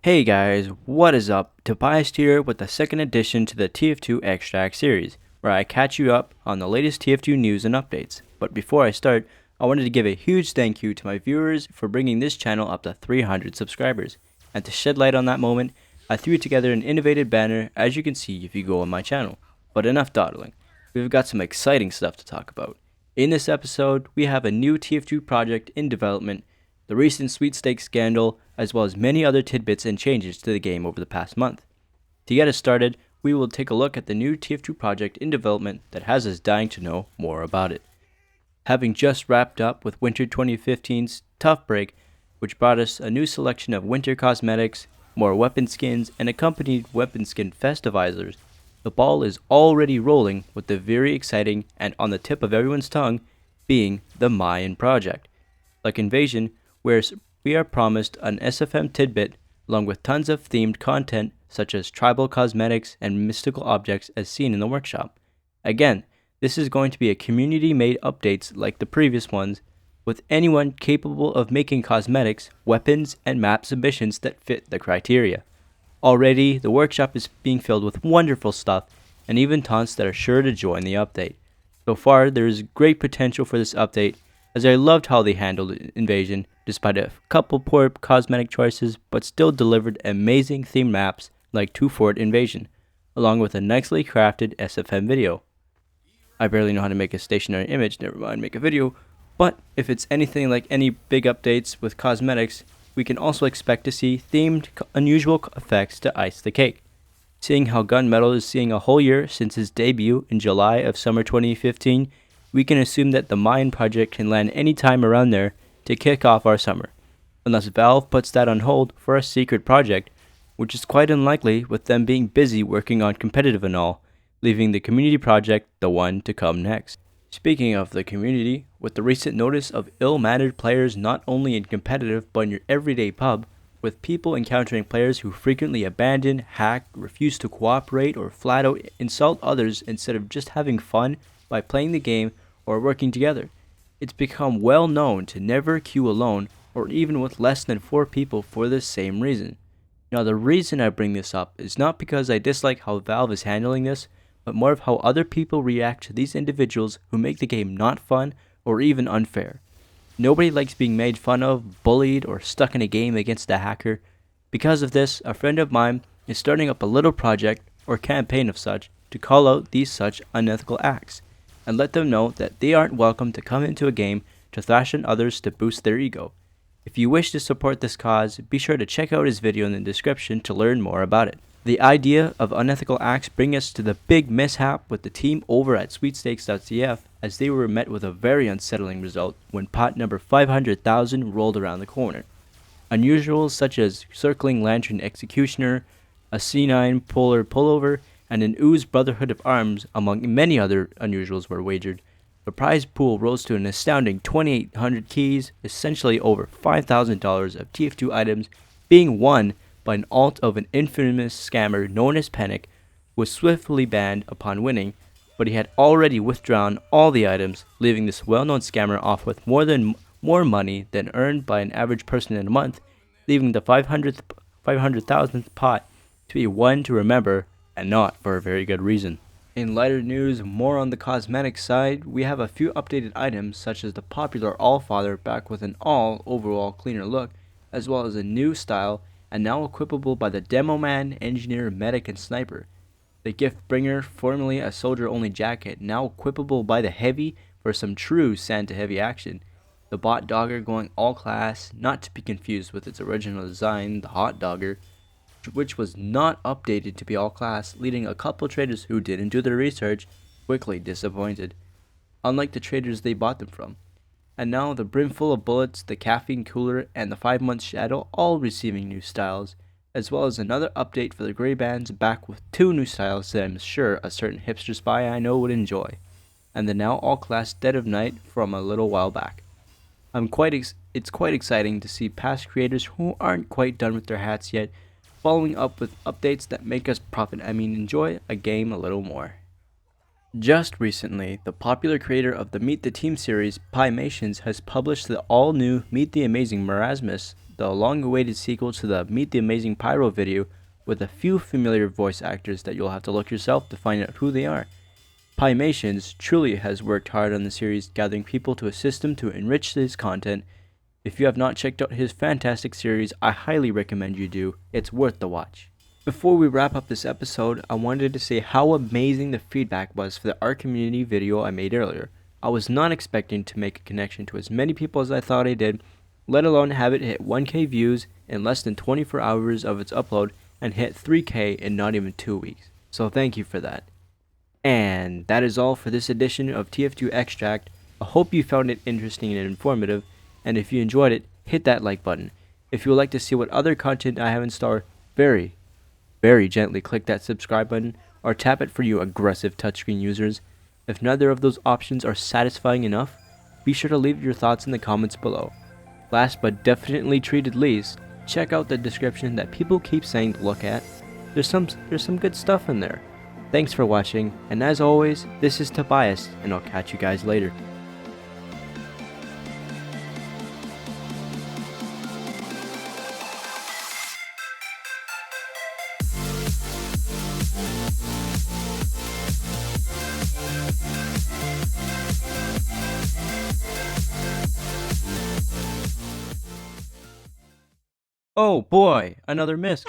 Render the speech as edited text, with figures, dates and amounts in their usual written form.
Hey guys, what is up? Tobias here with the second edition to the TF2 Extract series, where I catch you up on the latest TF2 news and updates. But before I start, I wanted to give a huge thank you to my viewers for bringing this channel up to 300 subscribers. And to shed light on that moment, I threw together an innovative banner, as you can see if you go on my channel. But enough dawdling, we've got some exciting stuff to talk about. In this episode, we have a new TF2 project in development, the recent Sweetstakes scandal, as well as many other tidbits and changes to the game over the past month. To get us started, we will take a look at the new TF2 project in development that has us dying to know more about it. Having just wrapped up with Winter 2015's Tough Break, which brought us a new selection of winter cosmetics, more weapon skins, and accompanied weapon skin festivizers, the ball is already rolling with the very exciting and on the tip of everyone's tongue being the Mayan Project. Like Invasion, where we are promised an SFM tidbit along with tons of themed content such as tribal cosmetics and mystical objects as seen in the workshop. Again, this is going to be a community-made updates like the previous ones, with anyone capable of making cosmetics, weapons, and map submissions that fit the criteria. Already, the workshop is being filled with wonderful stuff and even taunts that are sure to join the update. So far, there is great potential for this update, as I loved how they handled Invasion, despite a couple poor cosmetic choices, but still delivered amazing themed maps like 2 Fort Invasion, along with a nicely crafted SFM video. I barely know how to make a stationary image, never mind make a video, but if it's anything like any big updates with cosmetics, we can also expect to see themed unusual effects to ice the cake. Seeing how Gunmetal is seeing a whole year since his debut in July of summer 2015, we can assume that the Mayan Project can land any time around there to kick off our summer, unless Valve puts that on hold for a secret project, which is quite unlikely with them being busy working on competitive and all, leaving the community project the one to come next. Speaking of the community, with the recent notice of ill-mannered players not only in competitive but in your everyday pub, with people encountering players who frequently abandon, hack, refuse to cooperate, or flat out insult others instead of just having fun by playing the game or working together. It's become well known to never queue alone or even with less than 4 people for this same reason. Now the reason I bring this up is not because I dislike how Valve is handling this, but more of how other people react to these individuals who make the game not fun or even unfair. Nobody likes being made fun of, bullied, or stuck in a game against a hacker. Because of this, a friend of mine is starting up a little project or campaign of such to call out these such unethical acts and let them know that they aren't welcome to come into a game to thrash on others to boost their ego. If you wish to support this cause, be sure to check out his video in the description to learn more about it. The idea of unethical acts brings us to the big mishap with the team over at Sweetstakes.cf, as they were met with a very unsettling result when pot number 500,000 rolled around the corner. Unusuals such as Circling Lantern Executioner, a C9 Polar Pullover, and an Ooze Brotherhood of Arms, among many other unusuals, were wagered. The prize pool rose to an astounding 2,800 keys, essentially over $5,000 of TF2 items, being won by an alt of an infamous scammer known as Panic, who was swiftly banned upon winning, but he had already withdrawn all the items, leaving this well-known scammer off with more money than earned by an average person in a month, leaving the 500,000th pot to be one to remember, and not for a very good reason. In lighter news, more on the cosmetic side, we have a few updated items such as the popular Allfather back with an overall cleaner look, as well as a new style and now equipable by the Demo Man, Engineer, Medic, and Sniper. The Gift Bringer, formerly a soldier-only jacket, now equipable by the Heavy for some true Santa Heavy action. The Bot Dogger going all class, not to be confused with its original design, the Hot Dogger, which was not updated to be all class, leading a couple traders who didn't do their research quickly disappointed, unlike the traders they bought them from. And now the Brimful of Bullets, the Caffeine Cooler, and the 5-month Shadow all receiving new styles, as well as another update for the Grey Bands back with 2 new styles that I'm sure a certain hipster spy I know would enjoy, and the now all class Dead of Night from a little while back. It's quite exciting to see past creators who aren't quite done with their hats yet following up with updates that make us enjoy a game a little more. Just recently, the popular creator of the Meet the Team series, Piemation, has published the all-new Meet the Amazing Merasmus the long-awaited sequel to the Meet the Amazing Pyro video with a few familiar voice actors that you'll have to look yourself to find out who they are. Piemation truly has worked hard on the series, gathering people to assist him to enrich his content. If you have not checked out his fantastic series, I highly recommend you do. It's worth the watch. Before we wrap up this episode, I wanted to say how amazing the feedback was for the Art Community video I made earlier. I was not expecting to make a connection to as many people as I thought I did, let alone have it hit 1K views in less than 24 hours of its upload and hit 3K in not even 2 weeks. So thank you for that. And that is all for this edition of TF2 Extract. I hope you found it interesting and informative, and if you enjoyed it, hit that like button. If you would like to see what other content I have in store, very gently click that subscribe button or tap it for you aggressive touchscreen users. If neither of those options are satisfying enough, be sure to leave your thoughts in the comments below. Last but definitely treated least, check out the description that people keep saying to look at. There's some good stuff in there. Thanks for watching, and as always, this is Tobias, and I'll catch you guys later. Oh boy, another Misc.